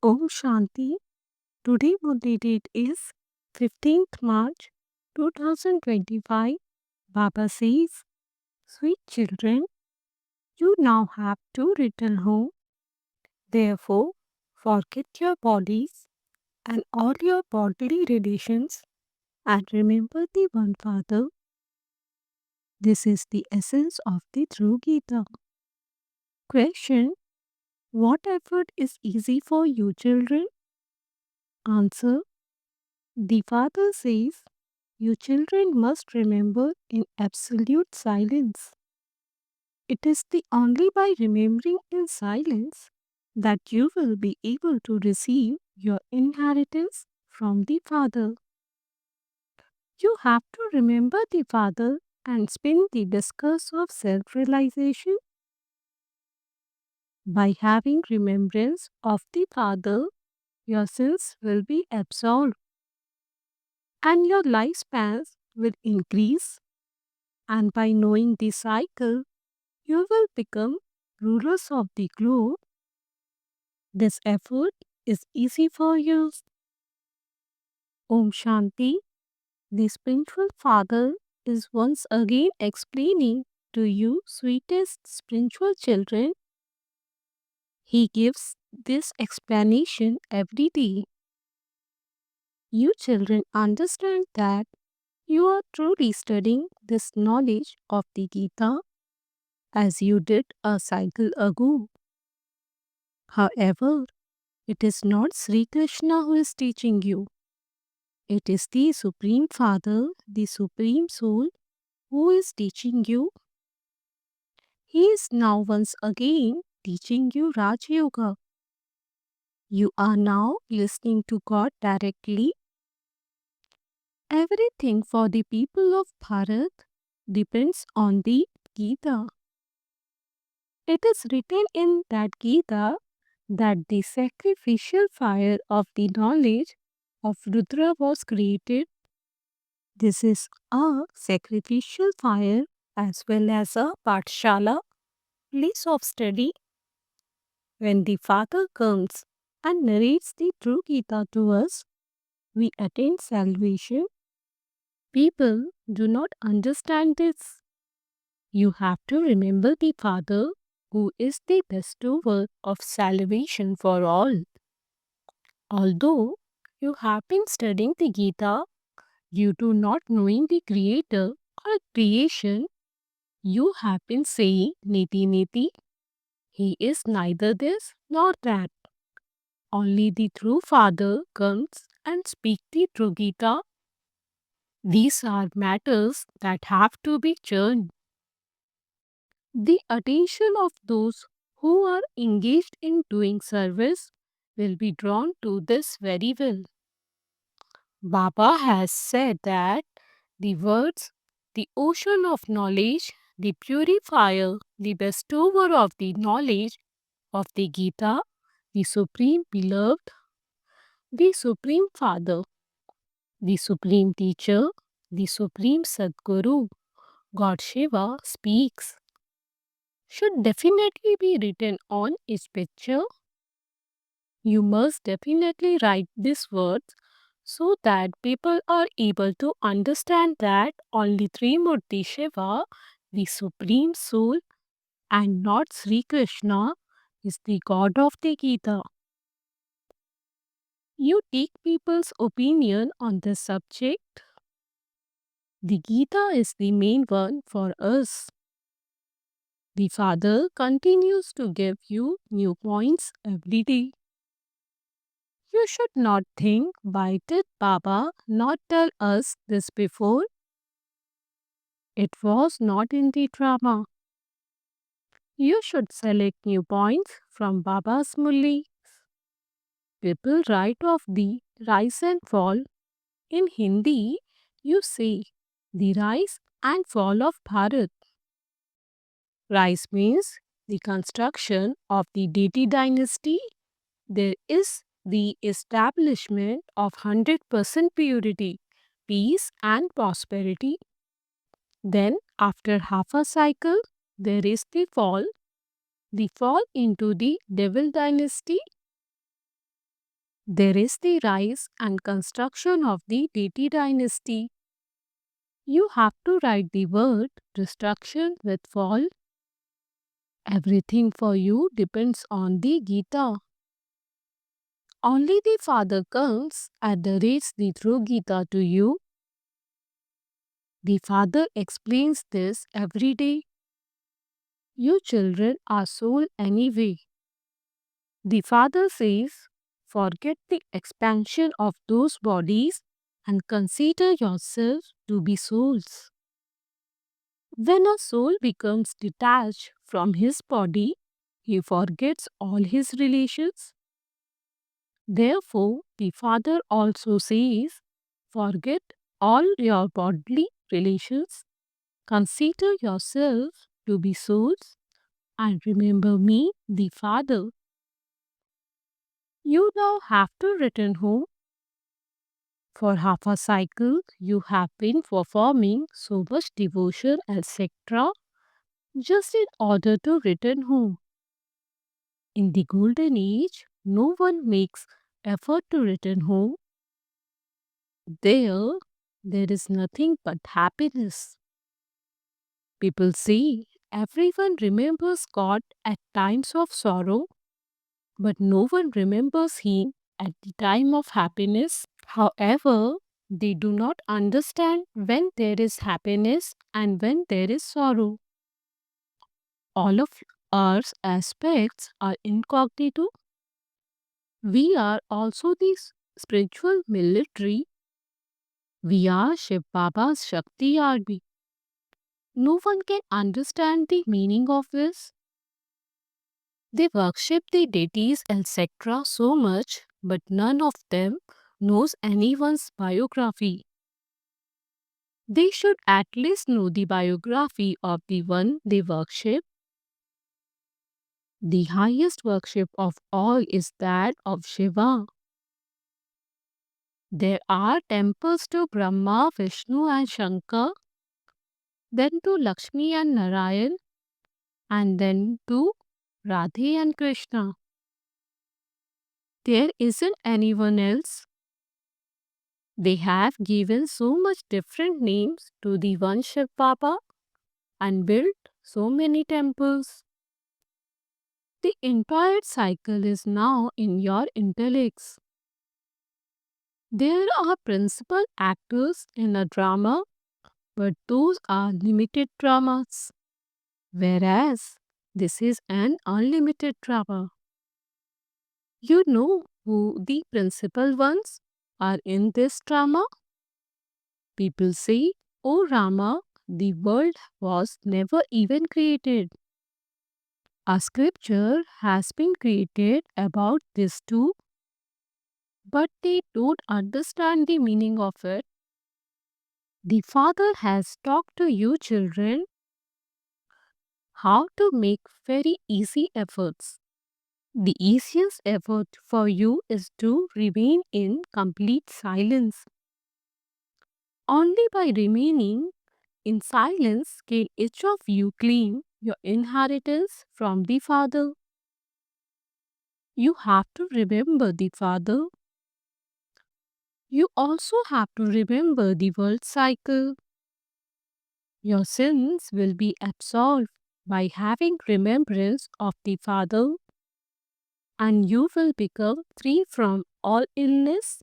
Om Shanti. Today Murli date is 15th March 2025. Baba says, Sweet children, you now have to return home. Therefore, forget your bodies and all your bodily relations and remember the one Father. This is the essence of the true Gita. Question: what effort is easy for you children? Answer: the Father says, you children must remember in absolute silence. It is the only by remembering in silence that you will be able to receive your inheritance from the Father. You have to remember the Father and spin the discourse of self realization. By having remembrance of the Father, your sins will be absolved and your lifespans will increase. And by knowing the cycle, you will become rulers of the globe. This effort is easy for you. Om Shanti. The spiritual father is once again explaining to you, sweetest spiritual children. He gives this explanation every day. You children understand that you are truly studying this knowledge of the Gita as you did a cycle ago. However, it is not Sri Krishna who is teaching you. It is the Supreme Father, the Supreme Soul, who is teaching you. He is now once again teaching you Raj Yoga. You are now listening to God directly. Everything for the people of Bharat depends on the Gita. It is written in that Gita that the sacrificial fire of the knowledge of Rudra was created. This is a sacrificial fire as well as a Pathshala, place of study. When the Father comes and narrates the true Gita to us, we attain salvation. People do not understand this. You have to remember the Father who is the bestower of salvation for all. Although you have been studying the Gita, due to not knowing the Creator or creation, you have been saying Niti Niti. He is neither this nor that. Only the true Father comes and speaks the true Gita. These are matters that have to be churned. The attention of those who are engaged in doing service will be drawn to this very well. Baba has said that the words, the ocean of knowledge, the purifier, the bestower of the knowledge of the Gita, the Supreme Beloved, the Supreme Father, the Supreme Teacher, the Supreme Sadguru, God Shiva speaks, should definitely be written on its picture. You must definitely write these words so that people are able to understand that only Trimurti Shiva, the Supreme Soul, and not Sri Krishna, is the God of the Gita. You take people's opinion on this subject. The Gita is the main one for us. The Father continues to give you new points every day. You should not think, why did Baba not tell us this before? It was not in the drama. You should select new points from Baba's Mulli. People write of the rise and fall. In Hindi, you say the rise and fall of Bharat. Rise means the construction of the deity dynasty. There is the establishment of 100% purity, peace and prosperity. Then, after half a cycle, there is the fall into the devil dynasty. There is the rise and construction of the Deity dynasty. You have to write the word destruction with fall. Everything for you depends on the Gita. Only the Father comes and narrates the true Gita to you. The Father explains this every day. You children are soul anyway. The Father says, forget the expansion of those bodies and consider yourself to be souls. When a soul becomes detached from his body, he forgets all his relations. Therefore, the Father also says, forget all your bodily relations, consider yourself to be souls, and remember me, the Father. You now have to return home. For half a cycle, you have been performing so much devotion, etc., just in order to return home. In the golden age, no one makes effort to return home. There, there is nothing but happiness. People say everyone remembers God at times of sorrow, but no one remembers Him at the time of happiness. However, they do not understand when there is happiness and when there is sorrow. All of our aspects are incognito. We are also the spiritual military. We are Shiv Baba's Shakti army. No one can understand the meaning of this. They worship the deities, etc., so much, but none of them knows anyone's biography. They should at least know the biography of the one they worship. The highest worship of all is that of Shiva. There are temples to Brahma, Vishnu, and Shankar, then to Lakshmi and Narayan, and then to Radhe and Krishna. There isn't anyone else. They have given so much different names to the one Shiv Baba and built so many temples. The entire cycle is now in your intellects. There are principal actors in a drama, but those are limited dramas. Whereas this is an unlimited drama. You know who the principal ones are in this drama? People say, "Oh Rama, the world was never even created." A scripture has been created about this too, but they don't understand the meaning of it. The Father has talked to you children how to make very easy efforts. The easiest effort for you is to remain in complete silence. Only by remaining in silence can each of you claim your inheritance from the Father. You have to remember the Father. You also have to remember the world cycle. Your sins will be absolved by having remembrance of the Father, and you will become free from all illness.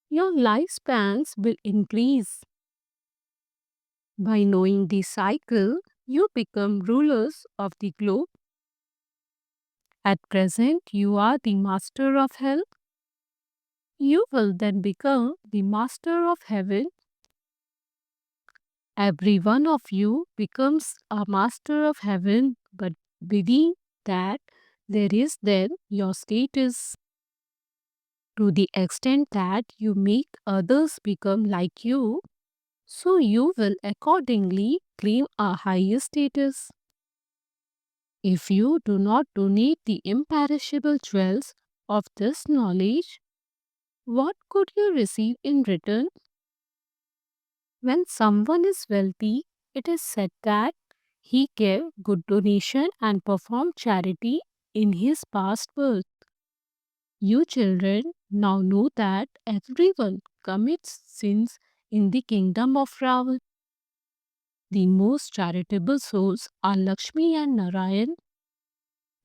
Your lifespans will increase. By knowing the cycle, you become rulers of the globe. At present, you are the master of hell. You will then become the master of heaven. Every one of you becomes a master of heaven, but beneath that, there is then your status. To the extent that you make others become like you, so you will accordingly claim a higher status. If you do not donate the imperishable jewels of this knowledge, what could you receive in return? When someone is wealthy, it is said that he gave good donation and performed charity in his past birth. You children now know that everyone commits sins in the kingdom of Ravan. The most charitable souls are Lakshmi and Narayan.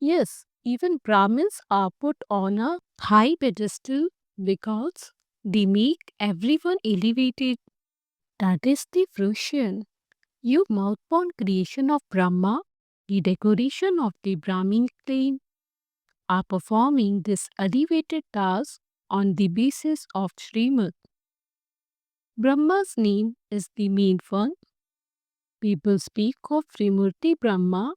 Yes, even Brahmins are put on a high pedestal because they make everyone elevated. That is the fruition. You mouth-born creation of Brahma, the decoration of the Brahmin claim, are performing this elevated task on the basis of Srimad. Brahma's name is the main one. People speak of Trimurti Brahma.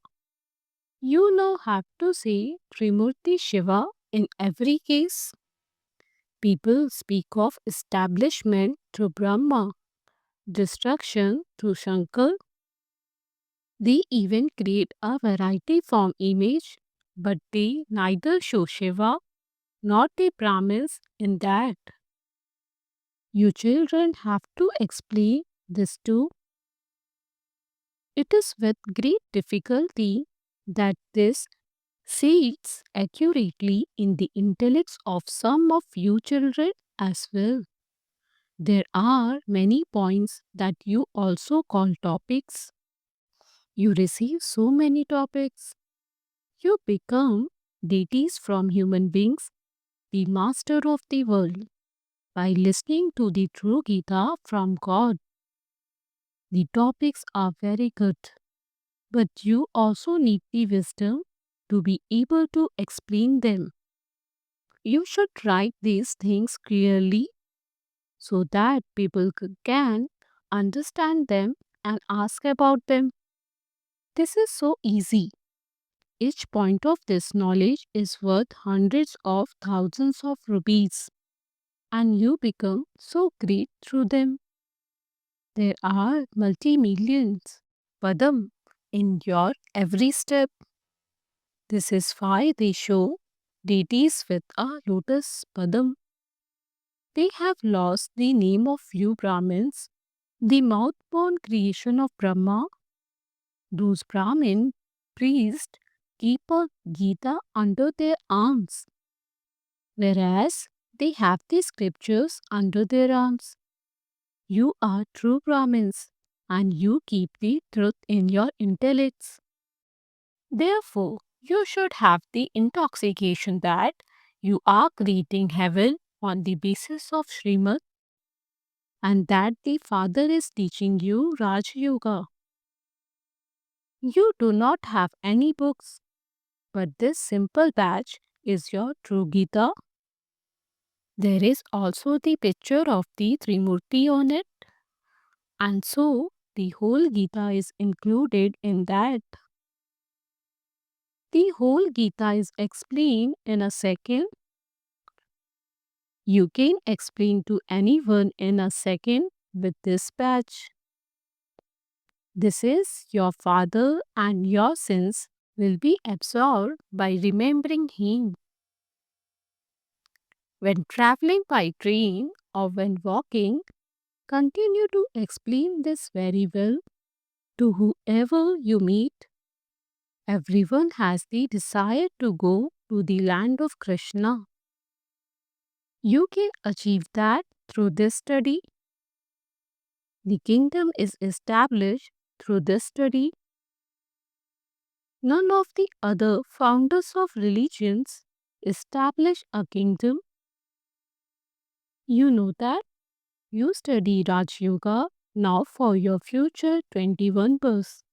You now have to say Trimurti Shiva in every case. People speak of establishment through Brahma, destruction through Shankar. They even create a variety form image, but they neither show Shiva nor the Brahmins in that. You children have to explain this too. It is with great difficulty that this sits accurately in the intellects of some of you children as well. There are many points that you also call topics. You receive so many topics. You become deities from human beings, the master of the world, by listening to the true Gita from God. The topics are very good, but you also need the wisdom to be able to explain them. You should write these things clearly so that people can understand them and ask about them. This is so easy. Each point of this knowledge is worth hundreds of thousands of rupees, and you become so great through them. There are multi-millions padam in your every step. This is why they show deities with a lotus padam. They have lost the name of you Brahmins, the mouth-born creation of Brahma. Those Brahmin priests keep a Gita under their arms, whereas they have the scriptures under their arms. You are true Brahmins, and you keep the truth in your intellects. Therefore, you should have the intoxication that you are creating heaven on the basis of Srimad and that the Father is teaching you Raj Yoga. You do not have any books, but this simple badge is your true Gita. There is also the picture of the Trimurti on it, and so the whole Gita is included in that. The whole Gita is explained in a second. You can explain to anyone in a second with this badge. This is your Father, and your sins will be absorbed by remembering Him. When traveling by train or when walking, continue to explain this very well to whoever you meet. Everyone has the desire to go to the land of Krishna. You can achieve that through this study. The kingdom is established through this study. None of the other founders of religions establish a kingdom. You know that. You study Raj Yoga now for your future 21 births.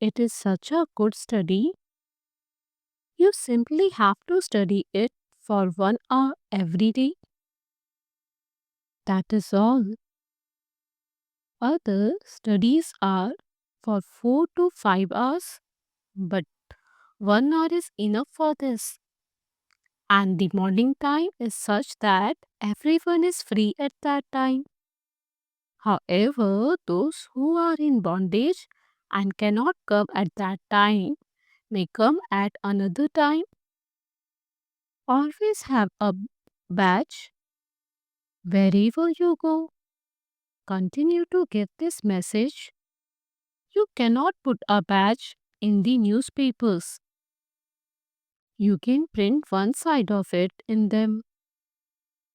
It is such a good study. You simply have to study it for 1 hour every day. That is all. Other studies are for 4 to 5 hours, but 1 hour is enough for this. And the morning time is such that everyone is free at that time. However, those who are in bondage and cannot come at that time may come at another time. Always have a badge wherever you go. Continue to give this message. You cannot put a badge in the newspapers. You can print one side of it in them.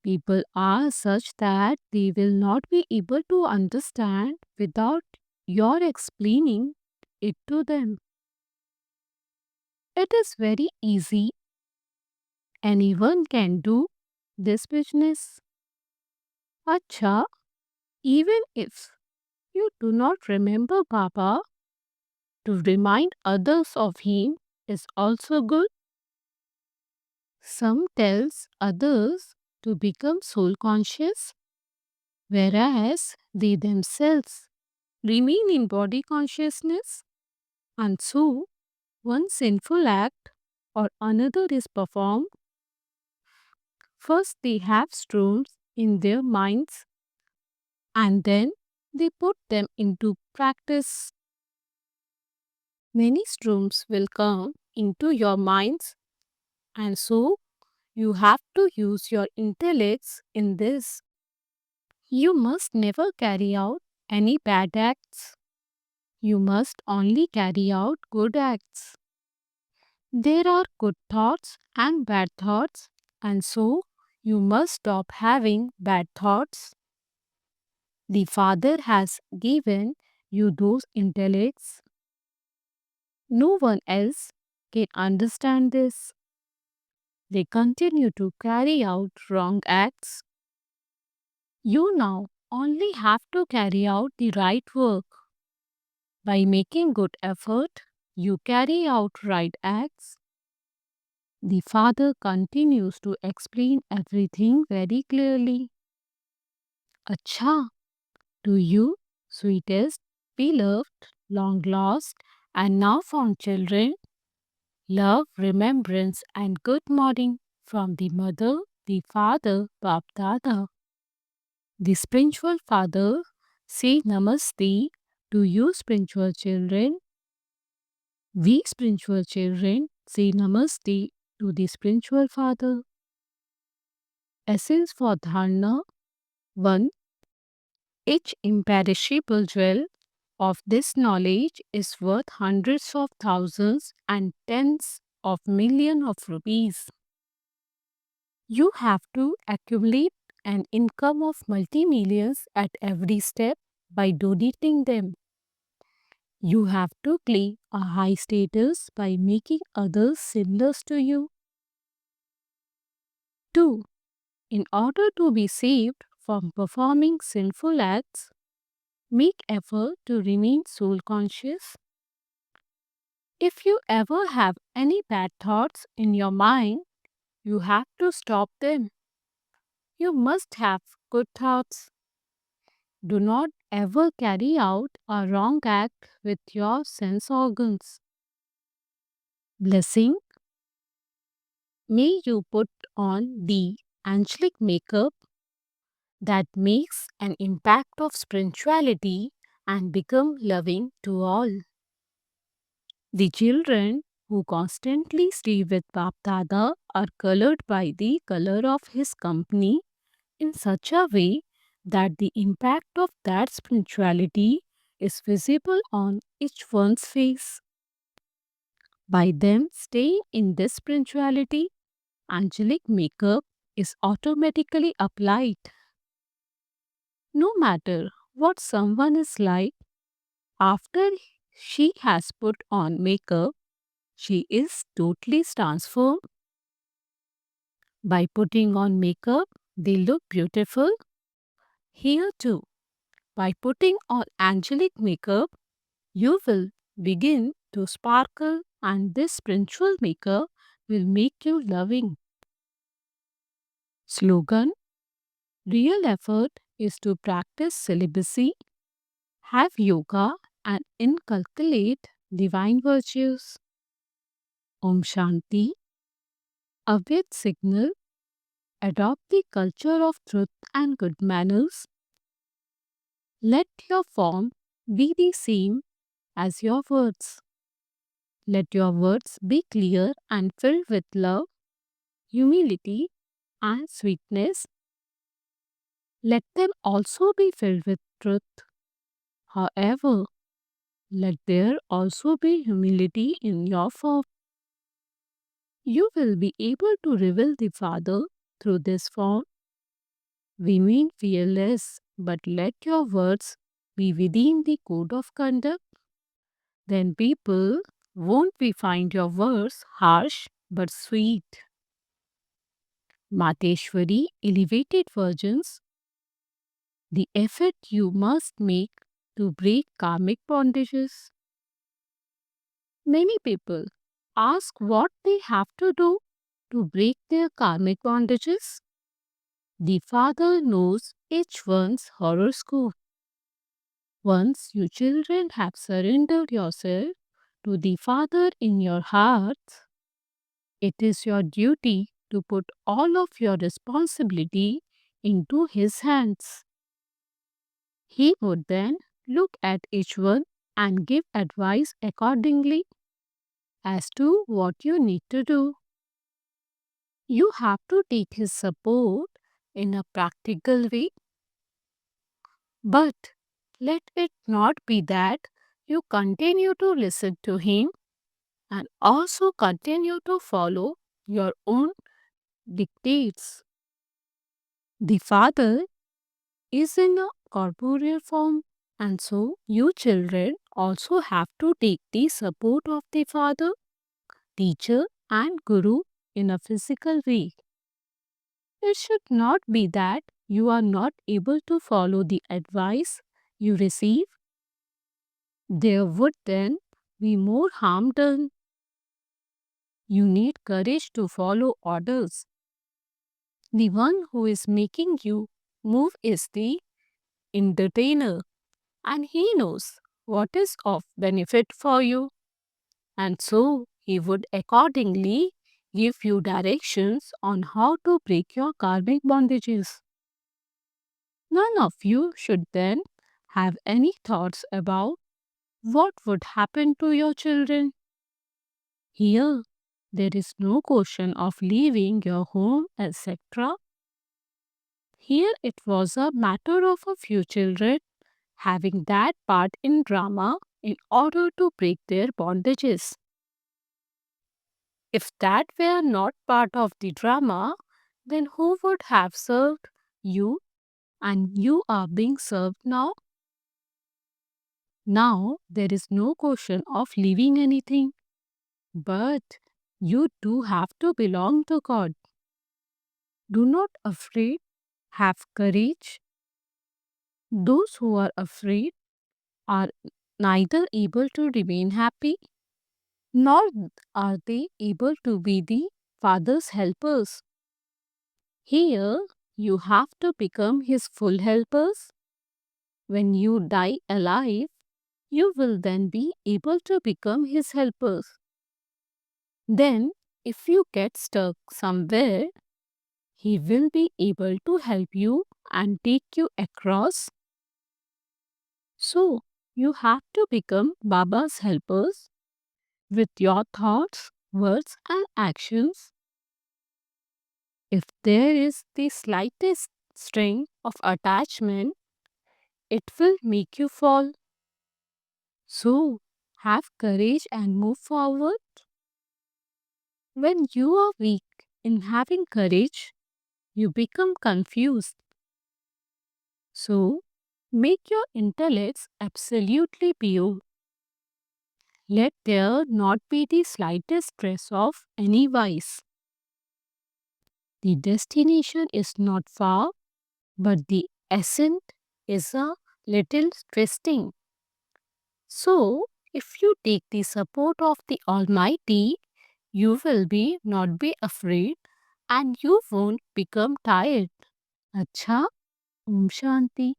People are such that they will not be able to understand without your explaining it to them. It is very easy. Anyone can do this business. Acha, even if you do not remember Baba, to remind others of him is also good. Some tells others to become soul conscious, whereas they themselves remain in body consciousness. And so, one sinful act or another is performed, first they have storms in their minds and then they put them into practice. Many storms will come into your minds, and so you have to use your intellects in this. You must never carry out any bad acts. You must only carry out good acts. There are good thoughts and bad thoughts, and so you must stop having bad thoughts. The Father has given you those intellects. No one else can understand this. They continue to carry out wrong acts. You now only have to carry out the right work. By making good effort, you carry out right acts. The Father continues to explain everything very clearly. Acha, to you, sweetest, beloved, long lost, and now found children, love, remembrance, and good morning from the Mother, the Father, Bap Dada. The spiritual Father say Namaste to you, spiritual children. We spiritual children say Namaste to the spiritual Father. Essence for Dharana 1. Each imperishable jewel of this knowledge is worth hundreds of thousands and tens of millions of rupees. You have to accumulate an income of multi-millions at every step by donating them. You have to claim a high status by making others similar to you. 2. In order to be saved from performing sinful acts, make effort to remain soul conscious. If you ever have any bad thoughts in your mind, you have to stop them. You must have good thoughts. Do not ever carry out a wrong act with your sense organs. Blessing. May you put on the angelic makeup that makes an impact of spirituality and become loving to all. The children who constantly stay with Bap Dada are colored by the color of his company in such a way that the impact of that spirituality is visible on each one's face. By them staying in this spirituality, angelic makeup is automatically applied. No matter what someone is like, after she has put on makeup, she is totally transformed. By putting on makeup, they look beautiful. Here too, by putting on angelic makeup, you will begin to sparkle, and this spiritual makeup will make you loving. Slogan. Real effort is to practice celibacy, have yoga, and inculcate divine virtues. Om Shanti. Await signal. Adopt the culture of truth and good manners. Let your form be the same as your words. Let your words be clear and filled with love, humility, and sweetness. Let them also be filled with truth. However, let there also be humility in your form. You will be able to reveal the Father through this form. Remain fearless, but let your words be within the code of conduct. Then people won't be find your words harsh but sweet. Mateshwari elevated versions, the effort you must make to break karmic bondages. Many people ask what they have to do to break their karmic bondages. The Father knows each one's horoscope. Once you children have surrendered yourself to the Father in your hearts, it is your duty to put all of your responsibility into His hands. He would then look at each one and give advice accordingly as to what you need to do. You have to take His support in a practical way, but let it not be that you continue to listen to Him and also continue to follow your own dictates. The Father is in a corporeal form, and so you children also have to take the support of the Father, teacher, and Guru in a physical way. It should not be that you are not able to follow the advice you receive. There would then be more harm done. You need courage to follow orders. The one who is making you move is the entertainer, and he knows what is of benefit for you, and so he would accordingly give you directions on how to break your karmic bondages. None of you should then have any thoughts about what would happen to your children. Here, there is no question of leaving your home, etc. Here, it was a matter of a few children having that part in drama in order to break their bondages. If that were not part of the drama, then who would have served you and you are being served now? Now there is no question of leaving anything, but you do have to belong to God. Do not afraid, have courage. Those who are afraid are neither able to remain happy nor are they able to be the Father's helpers. Here, you have to become His full helpers. When you die alive, you will then be able to become His helpers. Then, if you get stuck somewhere, He will be able to help you and take you across. So, you have to become Baba's helpers with your thoughts, words, and actions. If there is the slightest string of attachment, it will make you fall. So, have courage and move forward. When you are weak in having courage, you become confused. So, make your intellects absolutely pure. Let there not be the slightest trace of any vice. The destination is not far, but the ascent is a little twisting. So, if you take the support of the Almighty, you will be not be afraid and you won't become tired. Acha, Om Shanti.